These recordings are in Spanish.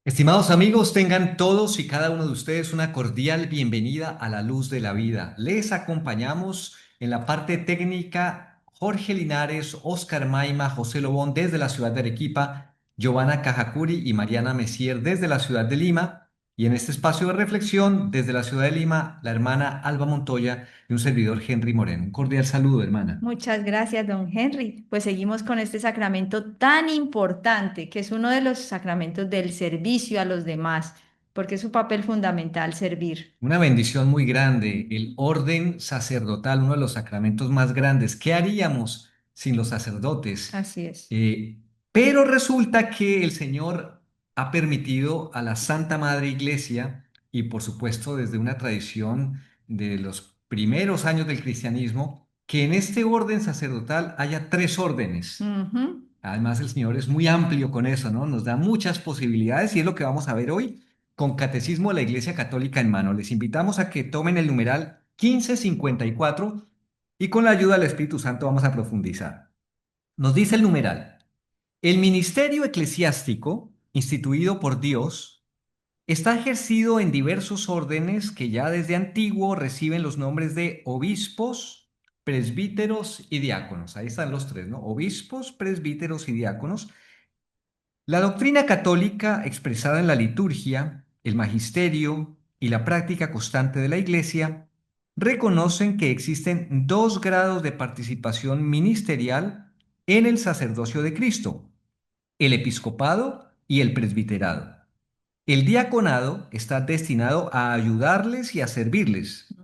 Estimados amigos, tengan todos y cada uno de ustedes una cordial bienvenida a la luz de la vida. Les acompañamos en la parte técnica Jorge Linares, Oscar Maima, José Lobón desde la ciudad de Arequipa, Giovanna Cajacuri y Mariana Messier desde la ciudad de Lima. Y en este espacio de reflexión desde la ciudad de Lima, la hermana Alba Montoya y un servidor Henry Moreno. Un cordial saludo, hermana. Muchas gracias, don Henry. Pues seguimos con este sacramento tan importante, que es uno de los sacramentos del servicio a los demás, porque es su papel fundamental servir. Una bendición muy grande, el orden sacerdotal, uno de los sacramentos más grandes. ¿Qué haríamos sin los sacerdotes? Así es. Eh, pero resulta que el Señor ha permitido a la Santa Madre Iglesia, y por supuesto desde una tradición de los primeros años del cristianismo, que en este orden sacerdotal haya tres órdenes. Ujú. Además, el Señor es muy amplio con eso, ¿no? Nos da muchas posibilidades y es lo que vamos a ver hoy con Catecismo de la Iglesia Católica en mano. Les invitamos a que tomen el numeral 1554 y con la ayuda del Espíritu Santo vamos a profundizar. Nos dice el numeral: el ministerio eclesiástico instituido por Dios está ejercido en diversos órdenes que ya desde antiguo reciben los nombres de obispos, presbíteros y diáconos. Ahí están los tres, ¿no? Obispos, presbíteros y diáconos. La doctrina católica expresada en la liturgia, el magisterio y la práctica constante de la Iglesia reconocen que existen dos grados de participación ministerial en el sacerdocio de Cristo: el episcopado y el presbiterado. El diaconado está destinado a ayudarles y a servirles.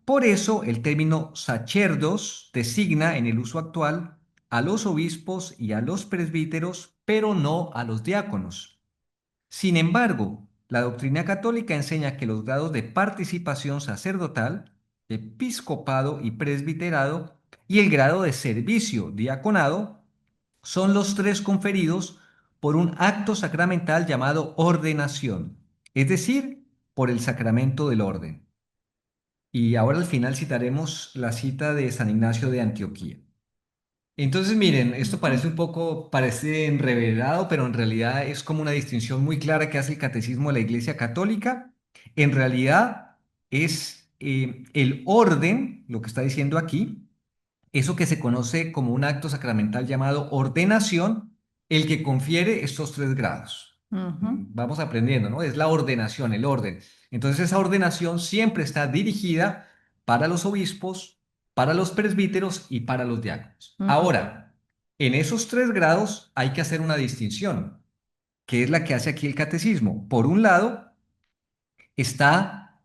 Por eso el término sacerdos designa en el uso actual a los obispos y a los presbíteros, pero no a los diáconos. Sin embargo, la doctrina católica enseña que los grados de participación sacerdotal, episcopado y presbiterado, y el grado de servicio diaconado son los tres conferidos por un acto sacramental llamado ordenación, es decir, por el sacramento del orden. Y ahora al final citaremos la cita de San Ignacio de Antioquía. Entonces, miren, esto Ujú. parece un poco, parece enreverado, pero en realidad es como una distinción muy clara que hace el Catecismo de la Iglesia Católica. En realidad es el orden, lo que está diciendo aquí, eso que se conoce como un acto sacramental llamado ordenación, el que confiere estos tres grados. Ujú. Vamos aprendiendo, ¿no? Es la ordenación, el orden. Entonces esa ordenación siempre está dirigida para los obispos, para los presbíteros y para los diáconos. Ujú. Ahora, en esos tres grados hay que hacer una distinción, que es la que hace aquí el catecismo. Por un lado, está,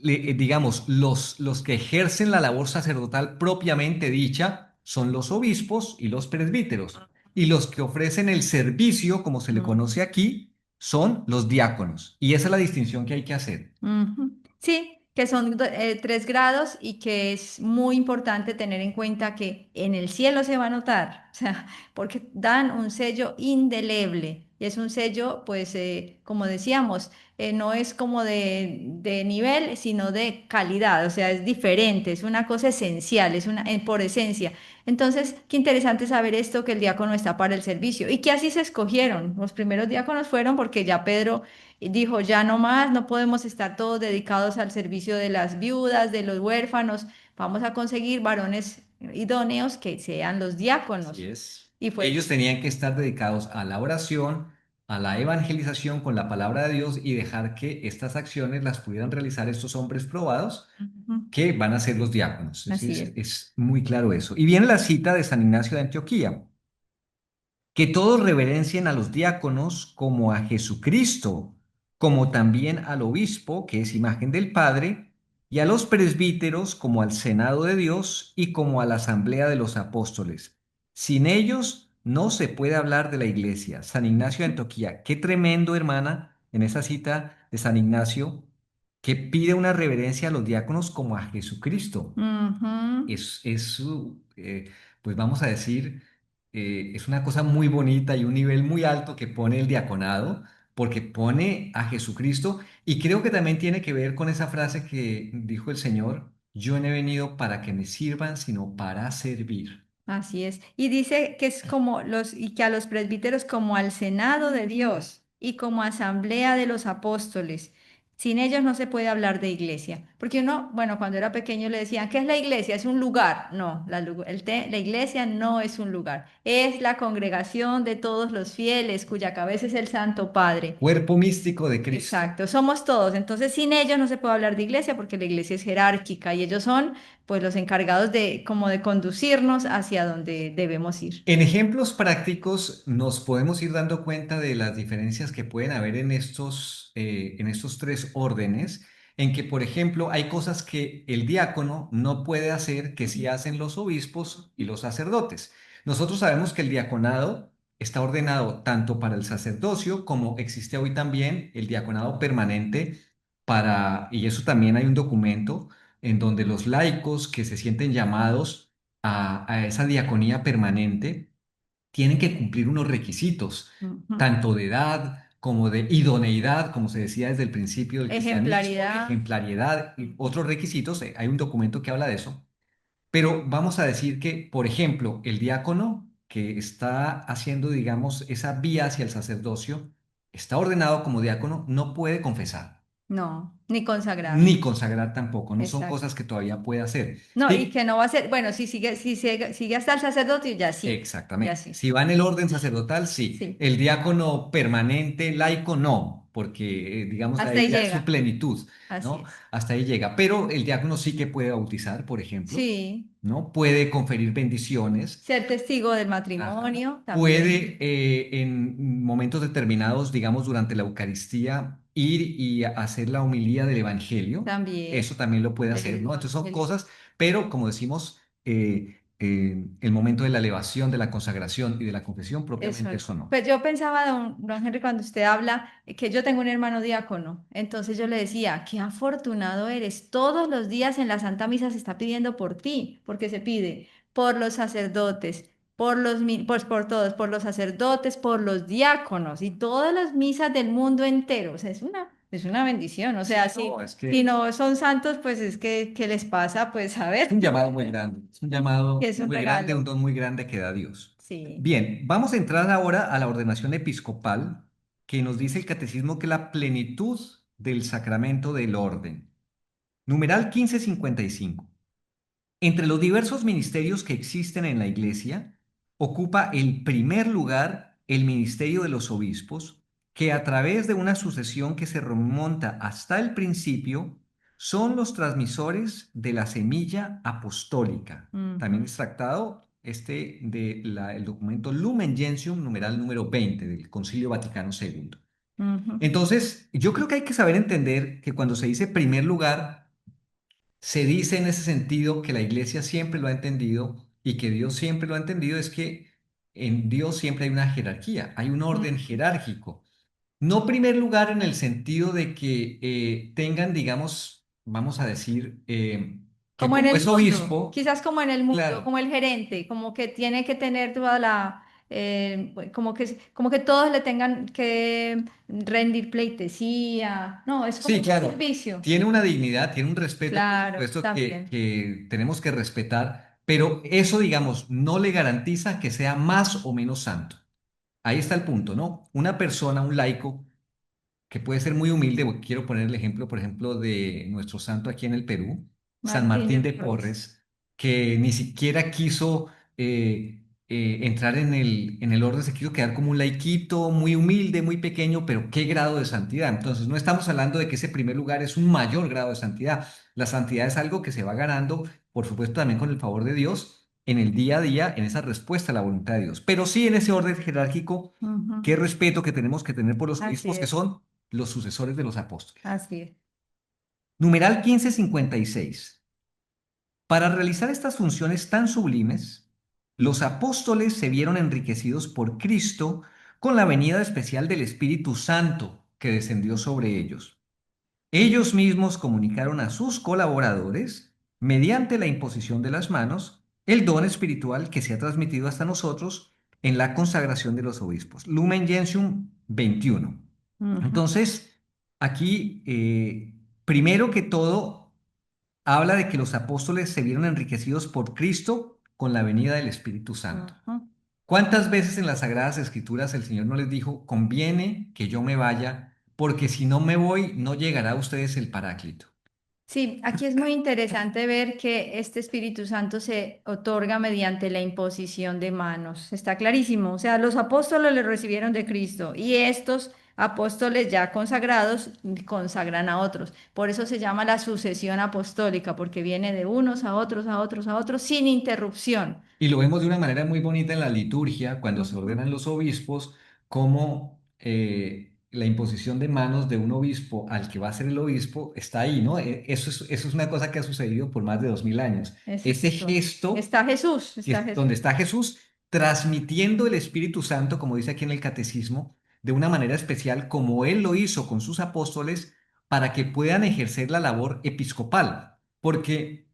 digamos, los que ejercen la labor sacerdotal propiamente dicha son los obispos y los presbíteros. Y los que ofrecen el servicio, como se le Ujú. conoce aquí, son los diáconos. Y esa es la distinción que hay que hacer. Ujú. Sí, que son 3 grados y que es muy importante tener en cuenta que en el cielo se va a notar, o sea, porque dan un sello indeleble y es un sello, pues, como decíamos, no es como de nivel, sino de calidad, o sea, es diferente, es una cosa esencial, es una por esencia. Entonces, qué interesante saber esto, que el diácono está para el servicio y que así se escogieron. Los primeros diáconos fueron porque ya Pedro y dijo, ya no más, no podemos estar todos dedicados al servicio de las viudas, de los huérfanos, vamos a conseguir varones idóneos que sean los Así diáconos. es. Y fue, Ellos tenían que estar dedicados a la oración, a la evangelización con la palabra de Dios y dejar que estas acciones las pudieran realizar estos hombres probados ujú, que van a ser los diáconos. así es. Es muy claro eso. Y viene la cita de San Ignacio de Antioquía: que todos reverencien a los diáconos como a Jesucristo, como también al obispo, que es imagen del Padre, y a los presbíteros como al Senado de Dios y como a la asamblea de los apóstoles. Sin ellos no se puede hablar de la iglesia. San Ignacio de Antioquía, qué tremendo, hermana, en esa cita de San Ignacio, que pide una reverencia a los diáconos como a Jesucristo. Ujú. Pues vamos a decir, es una cosa muy bonita y un nivel muy alto que pone el diaconado, porque pone a Jesucristo y creo que también tiene que ver con esa frase que dijo el Señor: yo no he venido para que me sirvan, sino para servir. Así es. Y dice que es como y que a los presbíteros como al Senado de Dios. y como asamblea de los apóstoles. Sin ellos no se puede hablar de iglesia. Porque uno, bueno, cuando era pequeño le decían, ¿qué es la iglesia? ¿Es un lugar? No, la iglesia no es un lugar. Es la congregación de todos los fieles, cuya cabeza es el Santo Padre. Cuerpo místico de Cristo. Exacto, somos todos. Entonces, sin ellos no se puede hablar de iglesia porque la iglesia es jerárquica y ellos son, pues, los encargados de, como de conducirnos hacia donde debemos ir. En ejemplos prácticos nos podemos ir dando cuenta de las diferencias que pueden haber en estos tres órdenes, en que, por ejemplo, hay cosas que el diácono no puede hacer que sí hacen los obispos y los sacerdotes. Nosotros sabemos que el diaconado está ordenado tanto para el sacerdocio como existe hoy también el diaconado permanente y eso también hay un documento en donde los laicos que se sienten llamados a esa diaconía permanente, tienen que cumplir unos requisitos, Ujú. tanto de edad como de idoneidad, como se decía desde el principio del cristianismo, Ejemplaridad, ejemplariedad y otros requisitos. Hay un documento que habla de eso. Pero vamos a decir que, por ejemplo, el diácono que está haciendo, digamos, esa vía hacia el sacerdocio, está ordenado como diácono, no puede confesar. no, ni consagrar. Ni consagrar tampoco, no son Exacto. cosas que todavía puede hacer. No, y Sí, que no va a ser, bueno, si sigue, si sigue hasta el sacerdote, ya sí, ya exactamente. sí, Si va en el orden sacerdotal, sí. sí, El diácono permanente, laico, no, porque digamos hasta ahí ahí ya es su llega, plenitud, así ¿no? es. Hasta ahí llega. Pero el diácono sí que puede bautizar, por ejemplo, Sí, ¿no? Puede conferir bendiciones. ser testigo del Ajá. matrimonio Puede también, en momentos determinados, digamos durante la Eucaristía, ir y hacer la homilía del Evangelio. también, Eso también lo puede del hacer, ¿no? Entonces son evangelio. cosas, pero como decimos, el momento de la elevación, de la consagración y de la confesión, Eso propiamente no. eso no. Pues yo pensaba, don Henry, cuando usted habla, que yo tengo un hermano diácono. Entonces yo le decía, qué afortunado eres. Todos los días en la Santa Misa se está pidiendo por ti, porque se pide por los sacerdotes, pues por todos, por los sacerdotes, por los diáconos y todas las misas del mundo entero. O sea, es una bendición. O sea, Sí, si, no, es si que no son santos, pues es que, ¿qué les pasa? Pues a es un ver, llamado muy grande, es un que llamado es un muy grande, un regalo. don muy grande que da Dios. Sí. Bien, vamos a entrar ahora a la ordenación episcopal, que nos dice el catecismo que es la plenitud del sacramento del orden. Numeral 1555. Entre los diversos ministerios que existen en la Iglesia, ocupa el primer lugar el ministerio de los obispos, que a través de una sucesión que se remonta hasta el principio, son los transmisores de la semilla apostólica. También Ujú, extractado el documento Lumen Gentium, numeral número 20 del Concilio Vaticano II. ujú. Entonces, yo creo que hay que saber entender que cuando se dice primer lugar, se dice en ese sentido que la iglesia siempre lo ha entendido y que Dios siempre lo ha entendido, es que en Dios siempre hay una jerarquía, hay un orden Mm. jerárquico. No primer lugar en el sentido de que tengan, digamos, vamos a decir, que Como en como el es mundo, obispo, quizás como en el mundo, claro, como el gerente, como que tiene que tener toda como que todos le tengan que rendir pleitesía. No, es como sí, un claro, servicio. tiene una dignidad, tiene un respeto, por Claro, supuesto, también. que tenemos que respetar, pero eso, digamos, no le garantiza que sea más o menos santo. Ahí está el punto, ¿no? Una persona, un laico, que puede ser muy humilde, porque quiero poner el ejemplo, por ejemplo, de nuestro santo aquí en el Perú, San Martín Martín de de Porres. Porres, que ni siquiera quiso entrar en el orden, se quiso quedar como un laiquito, muy humilde, muy pequeño, pero qué grado de santidad. Entonces, no estamos hablando de que ese primer lugar es un mayor grado de santidad. La santidad es algo que se va ganando, por supuesto, también con el favor de Dios, en el día a día, en esa respuesta a la voluntad de Dios. Pero sí en ese orden jerárquico, Ujú. qué respeto que tenemos que tener por los Así obispos que es, son los sucesores de los apóstoles. así es. Numeral 1556. Para realizar estas funciones tan sublimes, los apóstoles se vieron enriquecidos por Cristo con la venida especial del Espíritu Santo que descendió sobre ellos. Ellos mismos comunicaron a sus colaboradores, mediante la imposición de las manos, el don espiritual que se ha transmitido hasta nosotros en la consagración de los obispos. Lumen Gentium 21. Ujú, Entonces, aquí, primero que todo, habla de que los apóstoles se vieron enriquecidos por Cristo con la venida del Espíritu Santo. ujú. ¿Cuántas veces en las Sagradas Escrituras el Señor no les dijo, conviene que yo me vaya, porque si no me voy, no llegará a ustedes el Paráclito? Sí, aquí es muy interesante ver que este Espíritu Santo se otorga mediante la imposición de manos. Está clarísimo. O sea, los apóstoles le recibieron de Cristo y estos apóstoles ya consagrados consagran a otros. Por eso se llama la sucesión apostólica, porque viene de unos a otros, a otros, a otros, sin interrupción. Y lo vemos de una manera muy bonita en la liturgia, cuando se Ujú. ordenan los obispos, como la imposición de manos de un obispo al que va a ser el obispo está ahí, ¿no? Eso es una cosa que ha sucedido por más de 2000 años. Ese Exacto. gesto Está Jesús, que está es Jesús. donde está Jesús transmitiendo el Espíritu Santo, como dice aquí en el Catecismo, de una manera especial, como Él lo hizo con sus apóstoles, para que puedan ejercer la labor episcopal. Porque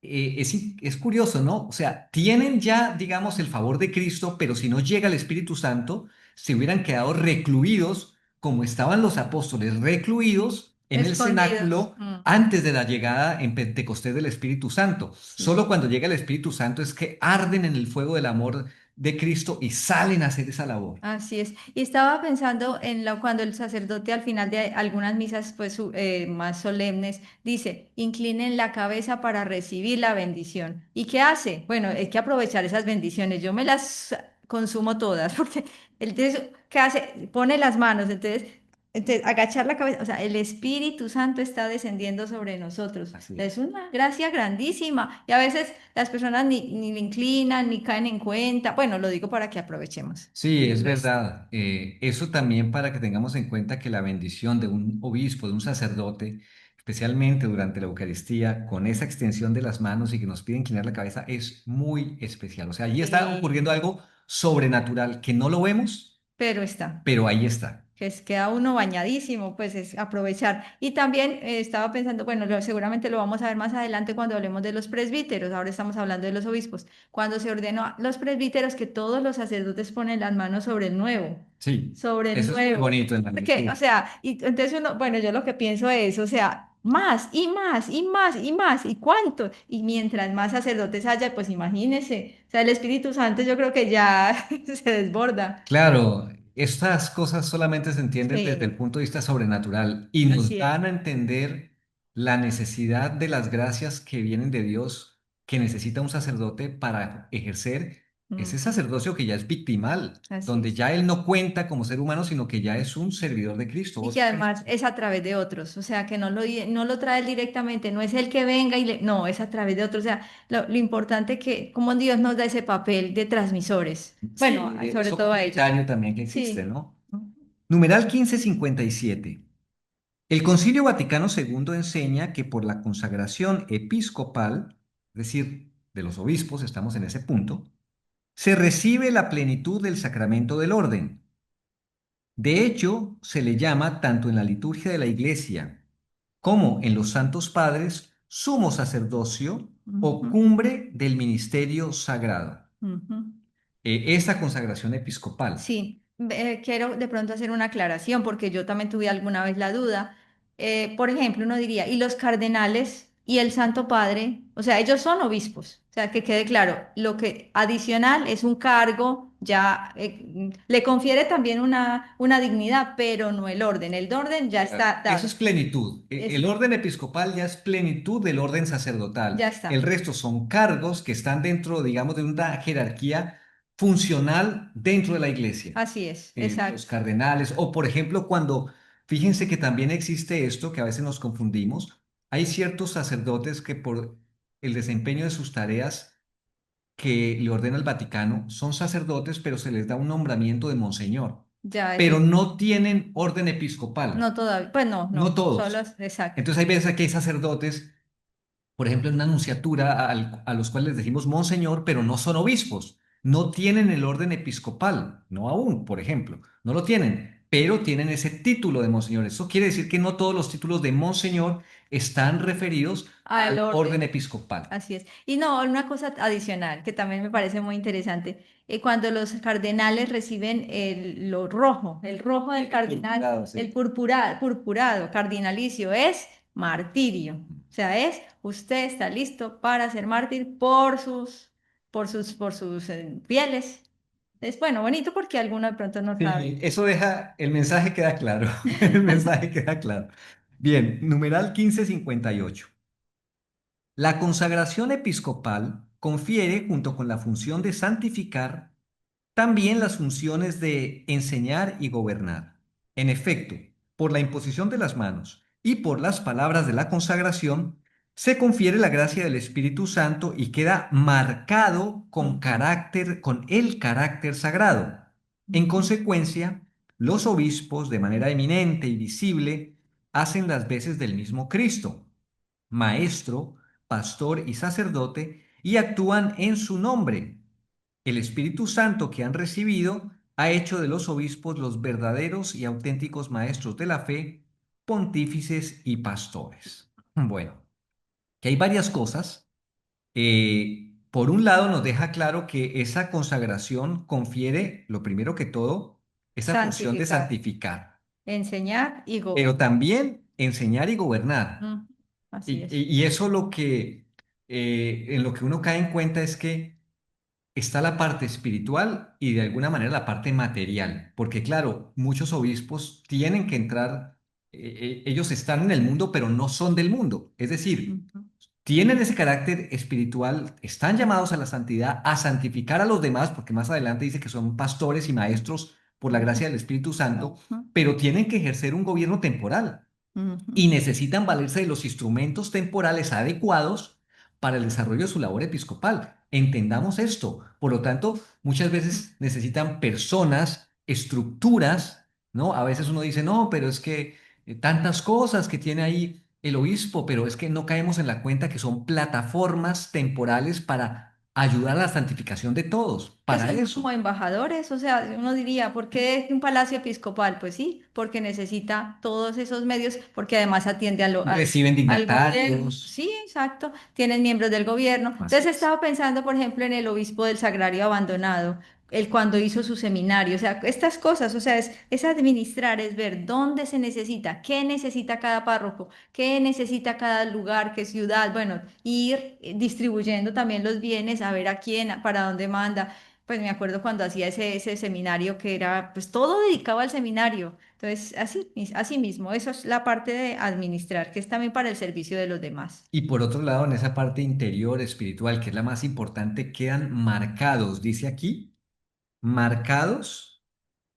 es curioso, ¿no? O sea, tienen ya, digamos, el favor de Cristo, pero si no llega el Espíritu Santo, se hubieran quedado recluidos como estaban los apóstoles recluidos en el Escondidos. cenáculo antes de la llegada en Pentecostés del Espíritu Santo. Sí. Solo cuando llega el Espíritu Santo es que arden en el fuego del amor de Cristo y salen a hacer esa labor. Así es. Y estaba pensando en cuando el sacerdote al final de algunas misas pues, más solemnes dice, inclinen la cabeza para recibir la bendición. ¿Y qué hace? Bueno, hay que aprovechar esas bendiciones. Yo me las consumo todas porque entonces, ¿qué hace? Pone las manos, entonces agachar la cabeza. O sea, el Espíritu Santo está descendiendo sobre nosotros. Así Es es. una gracia grandísima. Y a veces las personas ni le inclinan, ni caen en cuenta. Bueno, lo digo para que aprovechemos. Sí, es Pues, verdad. Eso también para que tengamos en cuenta que la bendición de un obispo, de un sacerdote, especialmente durante la Eucaristía, con esa extensión de las manos y que nos pide inclinar la cabeza, es muy especial. O sea, allí está sí, ocurriendo algo sobrenatural que no lo vemos, pero está, pero ahí está. que queda uno bañadísimo, pues es aprovechar. Y también estaba pensando, bueno, seguramente lo vamos a ver más adelante cuando hablemos de los presbíteros, ahora estamos hablando de los obispos, cuando se ordenó a los presbíteros que todos los sacerdotes ponen las manos Sí, sobre el eso es muy nuevo. bonito en la Que, o liturgia. sea, y entonces uno, bueno, yo lo que pienso es, o sea, más y más y más y más y cuánto. Y mientras más sacerdotes haya, pues imagínense, o sea, el Espíritu Santo yo creo que ya se desborda. Claro, estas cosas solamente se entienden desde el Sí, punto de vista sobrenatural y nos así es. dan a entender la necesidad de las gracias que vienen de Dios, que necesita un sacerdote para ejercer ese Mm, sacerdocio que ya es victimal, así donde es. ya él no cuenta como ser humano, sino que ya es un servidor de Cristo. Y ¿Vos que sabés? además es a través de otros, o sea, que no lo trae él directamente, no es el que venga y le, no, es a través de otros. O sea, lo importante que, como Dios nos da ese papel de transmisores, bueno, Sí, sobre eso todo a ellos. comunitario también que existe, Sí. ¿no? Numeral 1557. El Concilio Vaticano II enseña que por la consagración episcopal, es decir, de los obispos, estamos en ese punto, se recibe la plenitud del sacramento del orden. De hecho, se le llama tanto en la liturgia de la Iglesia como en los Santos Padres sumo sacerdocio o Ujú, cumbre del ministerio sagrado. ujú. Esa consagración episcopal. Sí, quiero de pronto hacer una aclaración porque yo también tuve alguna vez la duda. Por ejemplo, uno diría, ¿y los cardenales y el Santo Padre? O sea, ellos son obispos. O sea, que quede claro, lo que adicional es un cargo, ya le confiere también una dignidad, pero no el orden. El orden ya Claro. está Eso dado. es plenitud. El Es, orden episcopal ya es plenitud del orden sacerdotal. ya El está. resto son cargos que están dentro, digamos, de una jerarquía funcional dentro de la iglesia. Así es, Los exacto. cardenales, o por ejemplo, cuando, fíjense que también existe esto, que a veces nos confundimos, hay ciertos sacerdotes que por el desempeño de sus tareas que le ordena el Vaticano, son sacerdotes, pero se les da un nombramiento de monseñor, Ya eso pero es. no tienen orden episcopal. No todavía. Pues no, No no. todos. Exacto. Entonces hay veces que hay sacerdotes, por ejemplo, en una nunciatura a los cuales les decimos monseñor, pero no son obispos. No tienen el orden episcopal, no aún, por ejemplo, no lo tienen, pero tienen ese título de monseñor. Eso quiere decir que no todos los títulos de monseñor están referidos Al al orden orden. episcopal. Así es. Y no, una cosa adicional que también me parece muy interesante, cuando los cardenales reciben lo rojo, el rojo del cardenal, Purpurado, el sí. purpurado, cardinalicio, es martirio. O sea, es usted está listo para ser mártir por sus fieles. Es bueno, bonito porque alguno de pronto no sabe. Sí, eso deja, el mensaje queda claro, el mensaje queda claro. Bien, numeral 1558. La consagración episcopal confiere, junto con la función de santificar, también las funciones de enseñar y gobernar. En efecto, por la imposición de las manos y por las palabras de la consagración, se confiere la gracia del Espíritu Santo y queda marcado Ujú, con el carácter sagrado. En ujú, consecuencia, los obispos, de manera eminente y visible, hacen las veces del mismo Cristo, maestro, pastor y sacerdote, y actúan en su nombre. El Espíritu Santo que han recibido ha hecho de los obispos los verdaderos y auténticos maestros de la fe, pontífices y pastores. Bueno, que hay varias cosas. Por un lado, nos deja claro que esa consagración confiere, lo primero que todo, esa función de santificar, santificar, enseñar y pero gobernar. también enseñar y gobernar. Ujú, así Y, es. y- y eso en lo que uno cae en cuenta es que está la parte espiritual y de alguna manera la parte material, porque claro, muchos obispos tienen que entrar, ellos están en el mundo, pero no son del mundo. Es decir, Ujú, tienen ese carácter espiritual, están llamados a la santidad, a santificar a los demás, porque más adelante dice que son pastores y maestros por la ujú, gracia del Espíritu Santo, ujú, pero tienen que ejercer un gobierno temporal ujú, y necesitan valerse de los instrumentos temporales adecuados para el desarrollo de su labor episcopal. Entendamos esto. Por lo tanto, muchas veces necesitan personas, estructuras, ¿no? A veces uno dice, no, pero es que tantas cosas que tiene ahí el obispo, pero es que no caemos en la cuenta que son plataformas temporales para ayudar a la santificación de todos. pues Para son como eso embajadores, o sea, uno diría, ¿por qué un palacio episcopal? Pues sí, porque necesita todos esos medios, porque además atiende reciben al gobierno. dignatarios. Sí, exacto, tienen miembros del gobierno. Así Entonces es. estaba pensando, por ejemplo, en el obispo del Sagrario Abandonado, él cuando hizo su seminario, o sea, estas cosas, o sea, es administrar, es ver dónde se necesita, qué necesita cada párroco, qué necesita cada lugar, qué ciudad, bueno, ir distribuyendo también los bienes, a ver a quién, para dónde manda. Pues me acuerdo cuando hacía ese seminario que era pues todo dedicado al seminario. Entonces, así mismo, eso es la parte de administrar, que es también para el servicio de los demás. Y por otro lado, en esa parte interior espiritual, que es la más importante, quedan marcados, dice aquí, marcados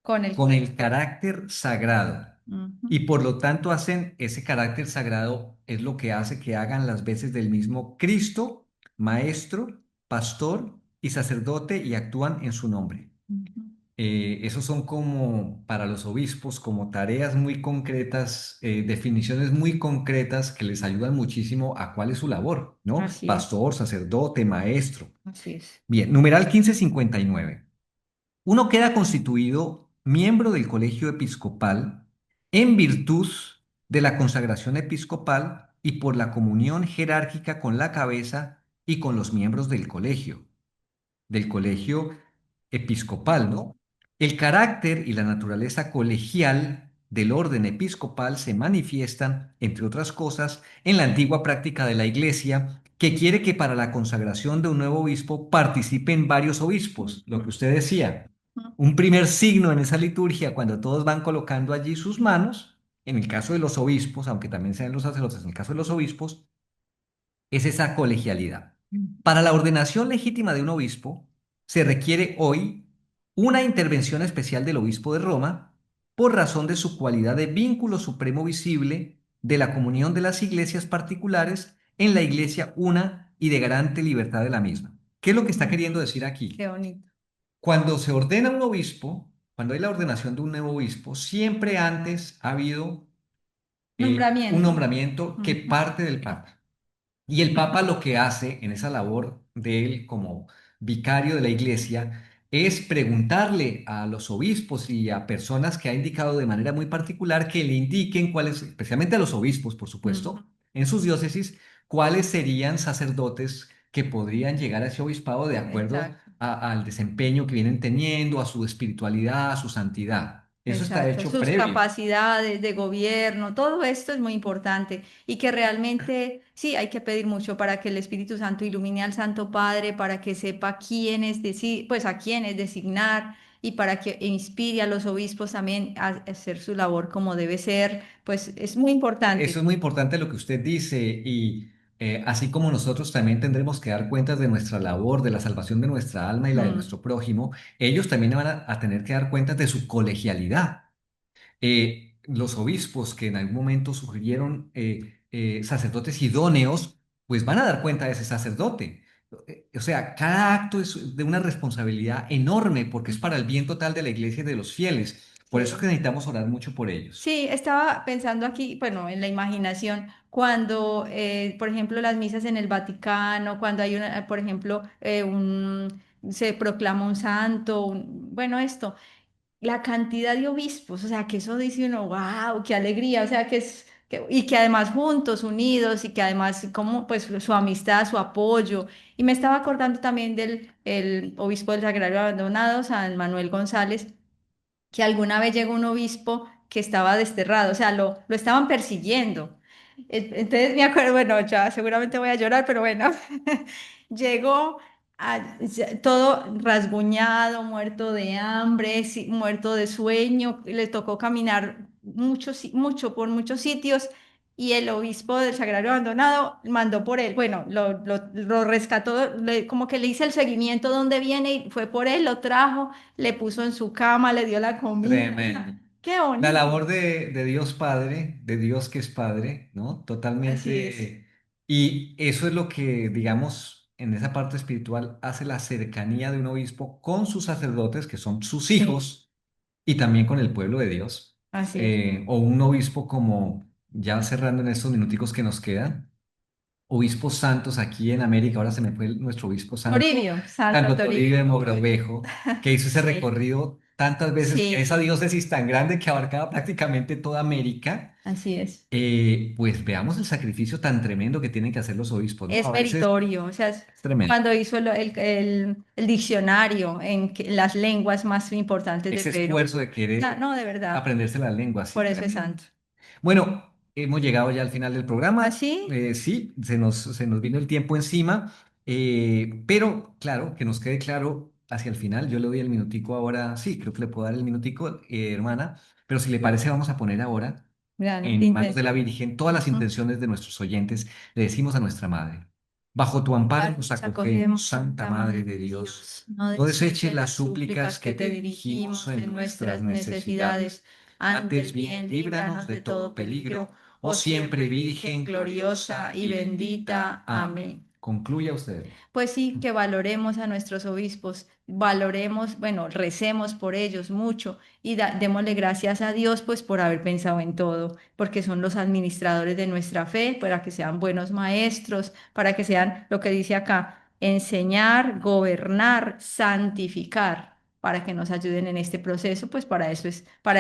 Con el con cuerpo. el carácter sagrado. Ujú, Y por lo tanto hacen ese carácter sagrado, es lo que hace que hagan las veces del mismo Cristo, maestro, pastor y sacerdote y actúan en su nombre. ujú. Esos son como para los obispos, como tareas muy concretas, definiciones muy concretas que les ayudan muchísimo a cuál es su labor, ¿no? Así es, Pastor, sacerdote, maestro. así es. Bien, numeral 1559. Uno queda constituido miembro del colegio episcopal en virtud de la consagración episcopal y por la comunión jerárquica con la cabeza y con los miembros del colegio episcopal, ¿no? El carácter y la naturaleza colegial del orden episcopal se manifiestan, entre otras cosas, en la antigua práctica de la Iglesia, que quiere que para la consagración de un nuevo obispo participen varios obispos, lo que Ujú, usted decía. ujú. Un primer signo en esa liturgia, cuando todos van colocando allí sus manos, en el caso de los obispos, aunque también sean los sacerdotes, en el caso de los obispos, es esa colegialidad. Para la ordenación legítima de un obispo, se requiere hoy una intervención especial del obispo de Roma por razón de su cualidad de vínculo supremo visible de la comunión de las iglesias particulares en la iglesia una y de garante libertad de la misma. ¿Qué es lo que está Ujú. queriendo decir aquí? Qué bonito. Cuando se ordena un obispo, cuando hay la ordenación de un nuevo obispo, siempre antes ha habido un Nombramiento. nombramiento que Ujú, parte del Papa. Y el Papa lo que hace en esa labor de él como vicario de la Iglesia es preguntarle a los obispos y a personas que ha indicado de manera muy particular que le indiquen cuáles, especialmente a los obispos, por ujú. supuesto, en sus diócesis, cuáles serían sacerdotes que podrían llegar a ese obispado de acuerdo Exacto. al desempeño que vienen teniendo, a su espiritualidad, a su santidad. Eso está Exacto, hecho sus previo. capacidades de gobierno, todo esto es muy importante y que realmente sí hay que pedir mucho para que el Espíritu Santo ilumine al Santo Padre, para que sepa pues a quiénes designar y para que inspire a los obispos también a hacer su labor como debe ser, pues es muy Eso importante. es muy importante lo que usted dice y así como nosotros también tendremos que dar cuentas de nuestra labor, de la salvación de nuestra alma y la de Mm, nuestro prójimo, ellos también van a tener que dar cuentas de su colegialidad. Los obispos que en algún momento sugirieron sacerdotes idóneos, pues van a dar cuenta de ese sacerdote. O sea, cada acto es de una responsabilidad enorme porque es para el bien total de la iglesia y de los fieles. Por eso es que sí. necesitamos orar mucho por ellos. Sí, estaba pensando aquí, bueno, en la imaginación, cuando, por ejemplo, las misas en el Vaticano, cuando hay una, por ejemplo, se proclama un santo, bueno, esto, la cantidad de obispos, o sea, que eso dice uno, wow, qué alegría, o sea, y que además juntos, unidos, y que además, como, pues, su amistad, su apoyo. Y me estaba acordando también del el obispo del Sagrario Abandonado, San Manuel González, que alguna vez llegó un obispo que estaba desterrado, o sea, lo estaban persiguiendo. Entonces me acuerdo, bueno, ya seguramente voy a llorar, pero bueno, llegó todo rasguñado, muerto de hambre, muerto de sueño, le tocó caminar mucho, mucho por muchos sitios y el obispo del Sagrario Abandonado mandó por él, bueno, lo rescató, como que le hice el seguimiento donde viene y fue por él, lo trajo, le puso en su cama, le dio la comida. Tremendo. Qué La bonito. labor de Dios Padre, de Dios que es Padre, ¿no? Así es. Totalmente. Y eso es lo que, digamos, en esa parte espiritual hace la cercanía de un obispo con sus sacerdotes, que son sus Sí, hijos, y también con el pueblo de Dios. así es. O un obispo como, ya cerrando en estos minuticos que nos quedan, obispos santos aquí en América, ahora se me fue nuestro obispo santo, Toribio, Santo Santo Toribio Toribio de Mogrovejo. Mogrovejo, que hizo ese Sí, recorrido tantas veces en esa sí, diócesis tan grande que abarcaba prácticamente toda América. así es. Pues veamos el sacrificio tan tremendo que tienen que hacer los obispos, ¿no? A Es veces meritorio, o sea, es tremendo. cuando hizo el diccionario en las lenguas más importantes de Ese Perú. esfuerzo de Ah, querer no, de verdad, aprenderse la lengua, sí, por eso es tremendo. santo. Bueno, hemos llegado ya al final del programa. ¿Así? Sí, se nos vino el tiempo encima, pero claro, que nos quede claro hacia el final. Yo le doy el minutico ahora, sí, creo que le puedo dar el minutico, hermana, pero si le parece, vamos a poner ahora Vean, en manos de la Virgen todas las intenciones de nuestros oyentes. Le decimos a nuestra Madre, bajo tu amparo nos Nos acogemos, acogemos, Santa Santa Madre Madre de de Dios. Dios. No No deseches deseches las las súplicas súplicas que que te te dirigimos dirigimos en en nuestras nuestras necesidades. necesidades. Antes Antes bien, bien, líbranos líbranos de de todo todo peligro, peligro. oh Oh siempre siempre Virgen Virgen gloriosa gloriosa y y bendita. bendita. Amén. Amén. Concluya usted. Pues sí, que valoremos a nuestros obispos, valoremos, bueno, recemos por ellos mucho y démosle gracias a Dios pues por haber pensado en todo, porque son los administradores de nuestra fe, para que sean buenos maestros, para que sean lo que dice acá, enseñar, gobernar, santificar, para que nos ayuden en este proceso, pues para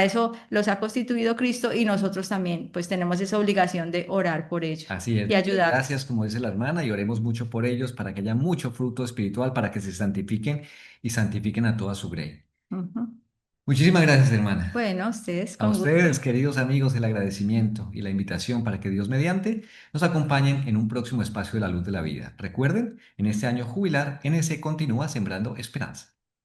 eso los ha constituido Cristo y nosotros también pues tenemos esa obligación de orar por ellos Así es, y démosle ayudarlos. gracias, como dice la hermana, y oremos mucho por ellos para que haya mucho fruto espiritual, para que se santifiquen y santifiquen a toda su grey. Ujú. Muchísimas gracias, hermana. Bueno, ustedes A con ustedes, gusto. queridos amigos, el agradecimiento y la invitación para que Dios mediante nos acompañen en un próximo espacio de la luz de la vida. Recuerden, en este año jubilar, NC continúa sembrando esperanza.